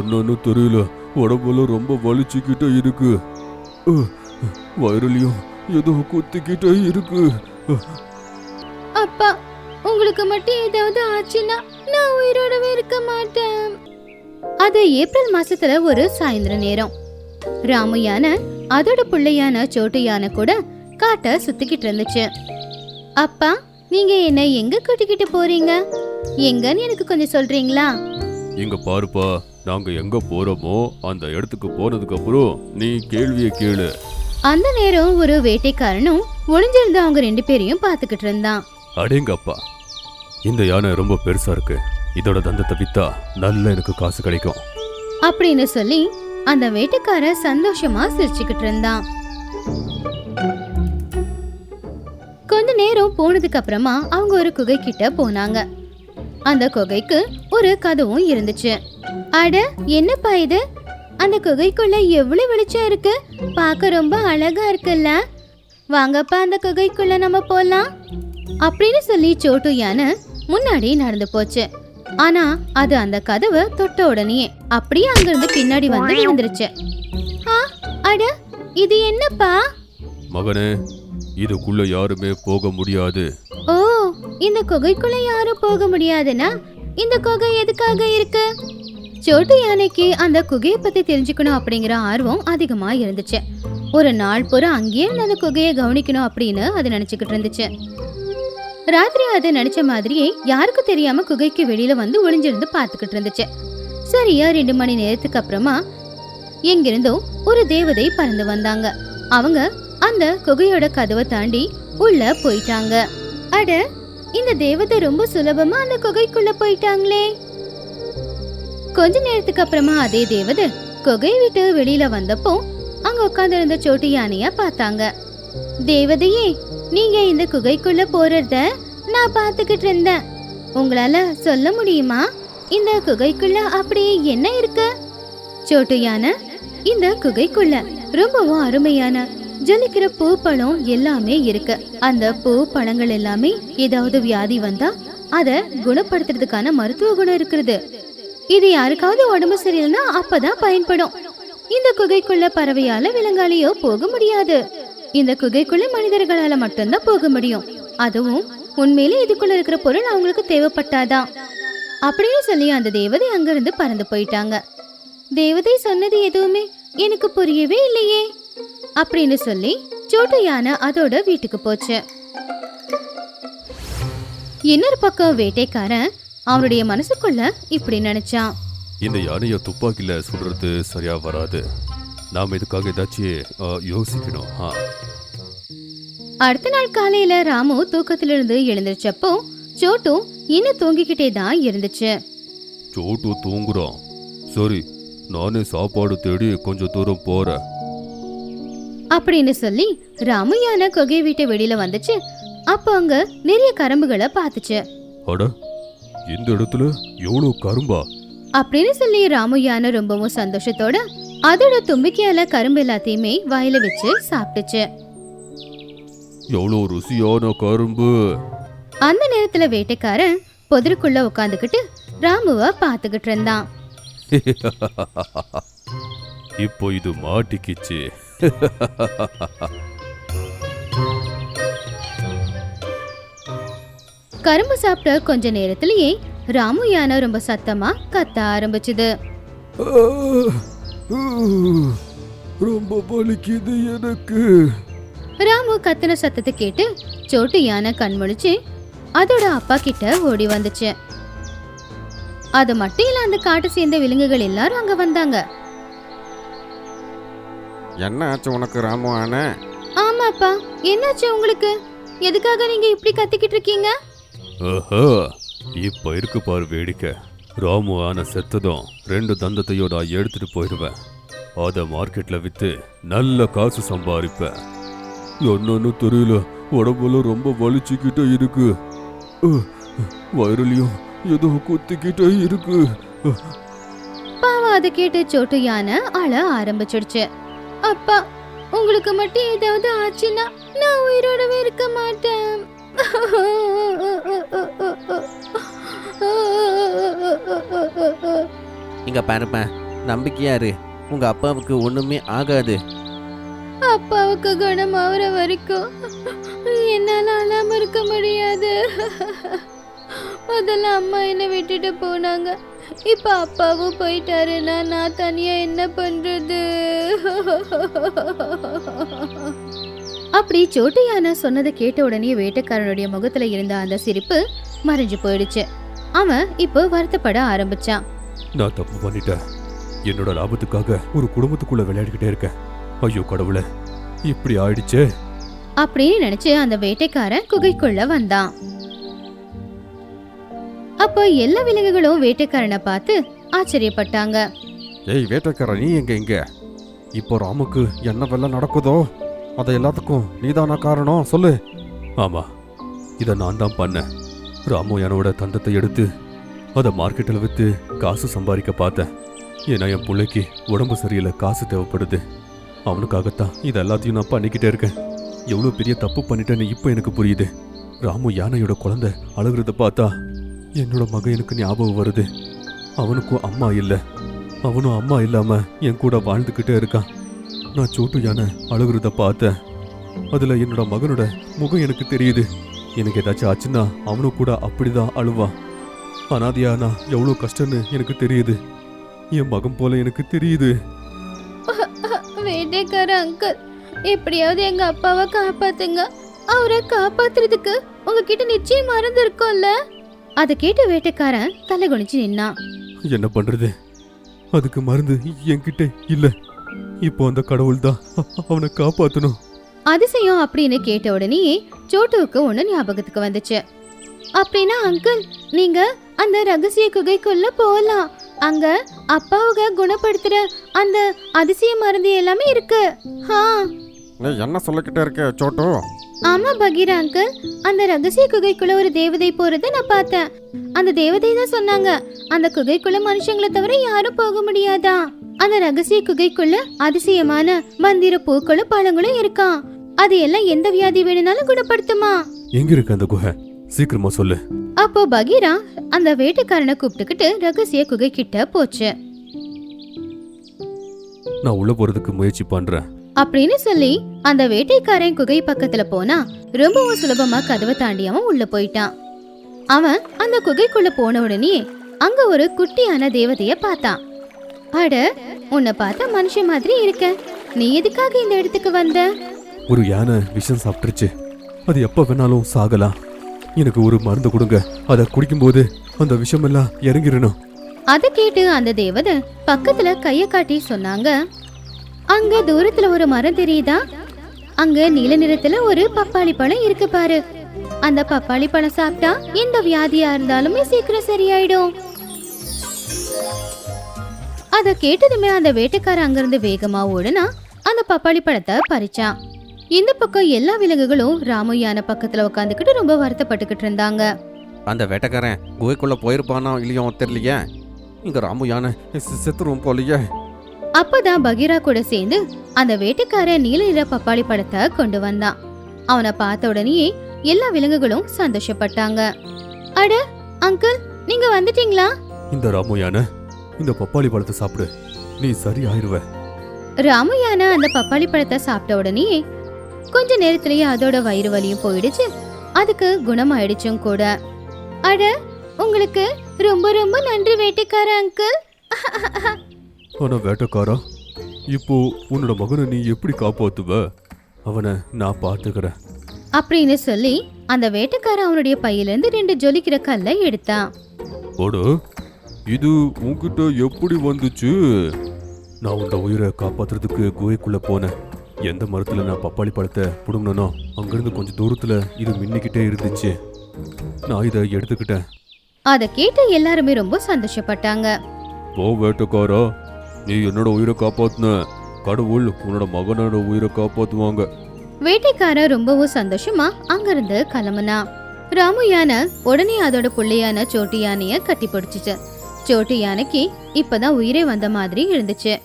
என்னன்னு தெரியல, உடம்புல ரொம்ப வலிச்சுக்கிட்டே இருக்கு. அஹ், வயிறுலயும் ஏதோ குத்திக்கிட்டே இருக்கு. அப்பா, உங்களுக்கு மட்டும் ஏதாவது ஆச்சுன்னா நான் உயிரோடவே இருக்க மாட்டேன். அது ஏப்ரல் மாசத்துல ஒரு சாயந்தர நேரம். ராமு யானை அதோட பிள்ளையான சோட்டு யானை கூட காட்ட சுத்திக்கிட்டு இருந்துச்சு. அப்பா, நீங்க என்ன எங்க கூட்டிக்கிட்டு போறீங்க? எங்கன்னு எனக்கு கொஞ்சம் சொல்றீங்களா? இங்க பாருப்பா, நாங்க எங்க போறோமோ அந்த இடத்துக்கு போனதுக்கு அப்புறம் நீ கேள்வியை கேளு. அந்த நேரம் ஒரு வேட்டைக்காரனும் ஒளிஞ்சிருந்த அவங்க 2 பேரையும் பாத்துக்கிட்டு இருந்தான். அடேங்கப்பா, இந்த யானை ரொம்ப பெருசா இருக்கு. இதோட தந்தத்தை வித்தா நல்ல எனக்கு காசு கிடைக்கும் அப்படின்னு சொல்லி அந்த வேட்டைக்கார சந்தோஷமா சிரிச்சுக்கிட்டு இருந்தான். கொஞ்ச நேரம் போனதுக்கு அப்புறமா அவங்க ஒரு குகை கிட்ட போனாங்க. அந்த குகைக்கு ஒரு கதவும் இருந்துச்சு. அட, என்னப்பா இது? அந்த குகைக்குள்ள எவ்வளவு வெளிச்சம் இருக்கு! பார்க்க ரொம்ப அழகா இருக்குல்ல. வாங்கப்பா, அந்த குகைக்குள்ள நம்ம போலாம் அப்படின்னு சொல்லி சோட்டு யானை முன்னாடி நடந்து போச்சு. ஆனா அது அந்த கதவை தொட்ட உடனே அப்படியே அங்கிருந்து பின்னாடி வந்து விழுந்துருச்சு. அட, இது என்னப்பா? மகனே, இதுக்குள்ள யாருமே போக முடியாது. ஓ, இந்த குகைக்குள்ள யாரும் போக முடியாதுன்னா இந்த குகை எதுக்காக இருக்கு? சோட்டு யானைக்கு அந்த குகையை பத்தி தெரிஞ்சுக்கணும் அப்படிங்கிற ஆர்வம் அதிகமா இருந்துச்சு. ஒரு நாள் பூரா அங்கேயே அந்த குகையை கவனிக்கணும் அப்படின்னு அது நினைச்சுக்கிட்டு இருந்துச்சு. ராத்திரி அது நினைச்ச மாதிரியே யாருக்கும் தெரியாம குகைக்கு வெளியில வந்து ஒளிஞ்சிருந்து பாத்துக்கிட்டு இருந்துச்சு. சரியா 2 மணி நேரத்துக்கு அப்புறமா எங்கிருந்தோ ஒரு தேவதை பறந்து வந்தாங்க. அவங்க அந்த குகையோட கதவை தாண்டி உள்ள போயிட்டாங்க. அட, இந்த தேவதை ரொம்ப சுலபமா அந்த குகைக்குள்ள போயிட்டாங்களே. கொஞ்ச நேரத்துக்கு அப்புறமா அதே தேவதை குகையை விட்டு வெளியில வந்தப்போ அங்க உட்கார்ந்து இருந்த சோட்டு யானைய பார்த்தாங்க. தேவதையே, நீங்க இந்த குகைக்குள்ள போறத நான் பாத்துக்கிட்டு இருந்தேன். உங்களால சொல்ல முடியுமா இந்த குகைக்குள்ள அப்படி என்ன இருக்கு? சோட்டு யானை, இந்த குகைக்குள்ள ரொம்பவும் அருமையான ஜொலிக்கிற பூ பழம் எல்லாமே இருக்கு. அந்த பூ பழங்கள் எல்லாமே ஏதாவது வியாதி வந்தா அத குணப்படுத்துறதுக்கான மருத்துவ குணம் இருக்குது. இது யாருக்காவது உடம்பு சரியில்லைன்னா அப்பதான் பயன்படும். இந்த குகைக்குள்ள பறவையால விலங்காலையோ போக முடியாது. இந்த குகைக்குள்ள மனிதர்களால மட்டும்தான் போக முடியும். அதுவும் உண்மையிலே இதுக்குள்ள இருக்கிற பொருள் அவங்களுக்கு தேவைப்பட்டாதான் அப்படின்னு சொல்லி அந்த தேவதை அங்கிருந்து பறந்து போயிட்டாங்க. தேவதை சொன்னது எதுவுமே எனக்கு புரியவே இல்லையே அப்படின்னு சொல்லி சோட்டு யானை அதோட வீட்டுக்கு போச்சு. இன்னொரு பக்கம் வேட்டைக்காரன் அவனுடைய மனசுக்குள்ள இப்படி நினைச்சான். இந்த யானைய துப்பாக்கில சுடுறது சரியா வராது. நாம இதுக்காக ஏதாச்சும் யோசிக்கணும். அடுத்த நாள் காலையில ராமு தூக்கத்திலிருந்து எழுந்திருச்சப்போ சோட்டு இன்னும் தூங்கிக்கிட்டே தான் இருந்துச்சு. சோட்டு தூங்குறான். சரி, நானே சாப்பாடு தேடி கொஞ்சம் தூரம் போறேன் அப்படின்னு சொல்லி ராமு யானை குகை வீட்டை வெளியில வந்துச்சு. அப்போ அங்க நிறைய கரும்புகளை பார்த்துச்சு. அட, இந்த இடத்துல எவ்வளவு கரும்பா அப்படின்னு சொல்லி ராமு யானை ரொம்பவும் சந்தோஷத்தோட அதோட தும்பிக்கையால கரும்பு எல்லாத்தையுமே வாயில வச்சு சாப்பிட்டுச்சு. எவ்வளவு ருசியான கரும்பு! அந்த நேரத்துல வேட்டைக்காரன் பொதருக்குள்ள உட்காந்துக்கிட்டு ராமுவ பாத்துக்கிட்டு இருந்தான். இப்போ இது மாட்டிக்கிச்சு. கரும்பு சாப்பிட்ட கொஞ்ச நேரத்திலேயே ராமு யானை ரொம்ப சத்தமா கத்த ஆரம்பிச்சுது. ரொம்ப வலிக்குது எனக்கு. ராமு கத்தின சத்தத்தை கேட்டு சோட்டு யானை கண்முழிச்சு அதோட அப்பா கிட்ட ஓடி வந்துச்சு. அது மட்டும் இல்ல, அந்த காட்டை சேர்ந்த விலங்குகள் எல்லாரும் அங்க வந்தாங்க. என்ன ஆச்சு உனக்கு ராமு ஆன? ஆமாப்பா, என்னாச்சு உங்களுக்கு? எதுக்காக நீங்க இப்படி கத்திக்கிட்டு இருக்கீங்க? இப்ப இருக்கு பாரு வேடிக்கை. ராமு ஆன செத்ததும் 2 தந்தத்தையும் நான் எடுத்துட்டு போயிடுவேன். அத மார்க்கெட்ல வித்து நல்ல காசு சம்பாதிப்பேன். என்னன்னு தெரியல, உடம்புல ரொம்ப வலிச்சுக்கிட்டே இருக்கு. வயிறுலயும் ஏதோ குத்திக்கிட்டே இருக்கு. பாவம், அதை கேட்டு சோட்டு யானை அழ ஆரம்பிச்சிடுச்சு. அப்பா, உங்களுக்கு மட்டும் ஏதாவது ஆச்சுன்னா நான் உயிரோடவே இருக்க மாட்டேன். இங்க பாருப்ப, நம்பிக்கையா இரு, உங்க அப்பாவுக்கு ஒண்ணுமே ஆகாது. அப்பாவுக்கு குணம் ஆகுற வரைக்கும் என்னால அழாம இருக்க முடியாது. முதல்ல அம்மா என்னை விட்டுட்டு போனாங்க, இப்ப அப்பாவும் போயிட்டாருன்னா நான் தனியா என்ன பண்றது? அப்படி சோட்டு யானை சொன்னதை கேட்ட உடனே வேட்டைக்காரனுடைய முகத்துல இருந்த அந்த சிரிப்பு மறைஞ்சு போயிடுச்சு. அவன் இப்போ வருத்தப்பட ஆரம்பிச்சான். நான் தப்பு பண்ணிட்டேன். என்னோட லாபத்துக்காக ஒரு குடும்பத்துக்குள்ள விளையாடிக்கிட்டே இருக்கேன். ஐயோ கடவுளே, இப்படி ஆயிடுச்சே அப்படின்னு நினைச்சு அந்த வேட்டைக்காரன் குகைக்குள்ள வந்தான். அப்போ எல்லா விலங்குகளும் வேட்டைக்காரனை பார்த்து ஆச்சரியப்பட்டாங்க. ஏய் வேட்டைக்காரன், நீ எங்க? இப்போ ராமுக்கு என்ன வெள்ளம் நடக்குதோ அதை எல்லாத்துக்கும் நீதானா காரணம்? சொல்லு. ஆமா, இதை நான் தான் பண்ணேன். ராமு என்னோட தந்தத்தை எடுத்து அதை மார்க்கெட்டில் விற்று காசு சம்பாதிக்க பார்த்தேன். ஏன்னா என் பிள்ளைக்கு உடம்பு சரியில்லை, காசு தேவைப்படுது. அவனுக்காகத்தான் இது எல்லாத்தையும் நான் பண்ணிக்கிட்டே இருக்கேன். எவ்வளோ பெரிய தப்பு பண்ணிட்டேன்னு இப்போ எனக்கு புரியுது. ராமு யானையோட குழந்தை அழுகிறத பார்த்தா என்னோட மகன் எனக்கு ஞாபகம் வருது. அவனுக்கும் அம்மா இல்லை, அவனும் அம்மா இல்லாம என் கூட வாழ்ந்துக்கிட்டே இருக்கான். நான் சோட்டு யானை அழுகிறத பார்த்தேன். அதுல என்னோட மகனோட முகம் எனக்கு தெரியுது. எனக்கு ஏதாச்சும் ஆச்சுன்னா அவனும் கூட அப்படிதான் அழுவான். அனாதையா நான் எவ்வளோ கஷ்டம்னு எனக்கு தெரியுது. என் மகன் போல எனக்கு தெரியுது. வேட்டைக்கார அங்கிள், எப்படியாவது எங்க அப்பாவை காப்பாத்துங்க. அவரை காப்பாத்துறதுக்கு உங்ககிட்ட நிச்சயம் மருந்து இருக்கும்ல? அதை கேட்ட வேட்டைக்காரன் தலை குனிச்சு நின்னான். என்ன பண்றது? அதுக்கு மருந்து என்கிட்ட இல்ல. இப்போ அந்த கடவுள் தான் அவனை காப்பாத்தணும். அதிசயம் அப்படின்னு கேட்ட உடனே சோட்டுவுக்கு ஒண்ணு ஞாபகத்துக்கு வந்துச்சு. அப்படின்னா அங்கிள், நீங்க அந்த ரகசிய குகைக்குள்ள போலாம். அங்க அப்பாவுக குணப்படுத்துற அந்த அதிசய மருந்து எல்லாமே இருக்கு. நீ என்ன சொல்லிக்கிட்டே இருக்க சோட்டு? ஆமா பகீரா அங்கிள், அந்த ரகசிய குகைக்குள்ள ஒரு தேவதை போறதை நான் பார்த்தேன். அந்த தேவதை தான் சொன்னாங்க, அந்த குகைக்குள்ள மனுஷங்களை தவிர யாரும் போக முடியாதா. அந்த ரகசிய குகைக்குள்ள அதிசயமான மந்திர பூக்களும் பழங்களும் இருக்கான். அது எல்லாம் எந்த வியாதி வேணும்னாலும் குணப்படுத்துமா. எங்க இருக்கு அந்த குகை? சீக்கிரமா சொல்லு. அப்போ பகீரா அந்த வேட்டைக்காரனை கூப்பிட்டுக்கிட்டு ரகசிய குகை கிட்ட போச்சு. நான் உள்ள போறதுக்கு முயற்சி பண்றேன் அப்படின்னு சொல்லி அந்த வேட்டைக்காரன் குகை பக்கத்துல போனா ரொம்பவும் சுலபமா கதவை தாண்டி அவன் உள்ள போயிட்டான். அவன் அந்த குகைக்குள்ள போன உடனே அங்க ஒரு குட்டியான தேவதைய பார்த்தான். அட, உன்னை பார்த்தா மனுஷன் மாதிரி இருக்க. நீ எதுக்காக இந்த இடத்துக்கு வந்த? ஒரு யானை விஷம் சாப்பிட்டுருச்சு. அது எப்ப வேணாலும் சாகலாம். எனக்கு ஒரு மருந்து கொடுங்க. அதை குடிக்கும்போது அந்த விஷம் எல்லாம் இறங்கிடணும். அதை கேட்டு அந்த தேவதை பக்கத்துல கைய காட்டி சொன்னாங்க, அங்க தூரத்துல ஒரு மரம் தெரியுதா? அங்க நீல நிறத்துல ஒரு பப்பாளி பழம் இருக்கு பாரு. அந்த பப்பாளி பழம் சாப்பிட்டா எந்த வியாதியா இருந்தாலுமே சீக்கிரம் சரியாயிடும். அத கேட்டதுமே அந்த வேட்டைக்காரன் அங்கிருந்து வேகமா ஓடுனா அந்த பப்பாளி பழத்தை பறிச்சான். இந்த பக்கம் எல்லா விலங்குகளும் ராமு யானை பக்கத்துல உட்காந்துக்கிட்டு ரொம்ப வருத்தப்பட்டுக்கிட்டு இருந்தாங்க. அந்த வேட்டைக்காரன் குகைக்குள்ள போயிருப்பானோ இல்லையோ தெரியலையே. இங்க ராமு யானை செத்துரும் போலியே. அப்பதான் பகீரா கூட சேர்ந்து அந்த வேட்டைக்காரன் நீல நிற பப்பாளி பழத்தை கொண்டு வந்தான். அவனை பார்த்த உடனே எல்லா விலங்குகளும் சந்தோஷப்பட்டாங்க. அட அங்கிள், நீங்க வந்துட்டீங்களா? இந்த ராமு யானை, இந்த பப்பாளி பழத்தை சாப்பிடு, நீ சரி ஆயிருவ. ராமு யானை அந்த பப்பாளி பழத்தை சாப்பிட்ட உடனே கொஞ்ச நேரத்திலேயே அதோட வயிறு வலியும் போயிடுச்சு. அதுக்கு குணமாயிடுச்சும் கூட. அட, உங்களுக்கு ரொம்ப ரொம்ப நன்றி வேட்டைக்கார அங்கிள். ஆனா வேட்டைக்காரா, இப்போ உன்னோட மகனை நீ எப்படி காப்பாத்துவ? அவனை நான் பார்த்துக்கிறேன் அப்படின்னு சொல்லி அந்த வேட்டைக்காரன் அவனுடைய பையிலிருந்து 2 ஜொலிக்கிற கல்லை எடுத்தான். ஓடு, இது உன்கிட்ட எப்படி வந்துச்சு? நான் உன்னோட உயிரை காப்பாத்துறதுக்கு குகைக்குள்ள போனேன். எந்த மரத்துல நான் பப்பாளி பழத்தை புடுங்கனோ அங்கிருந்து கொஞ்சம் தூரத்துல இது மின்னிக்கிட்டே இருந்துச்சு. நான் இதை எடுத்துக்கிட்டேன். அதை கேட்டு எல்லாருமே ரொம்ப சந்தோஷப்பட்டாங்க. ஓ வேட்டைக்காரா, நீ என்னோட உயிரை காப்பாத்துன. கடவுள் உன்னோட மகனோட உயிரை காப்பாத்துவாங்க. வேட்டைக்காரன் ரொம்பவும் சந்தோஷமா அங்கிருந்து கிளம்புனா. ராமு யானை உடனே அதோட புள்ளையான சோட்டு யானைய கட்டி பிடிச்சிச்சு. சோட்டு யானைக்கு இப்பதான் உயிரே வந்த மாதிரி இருந்துச்சு.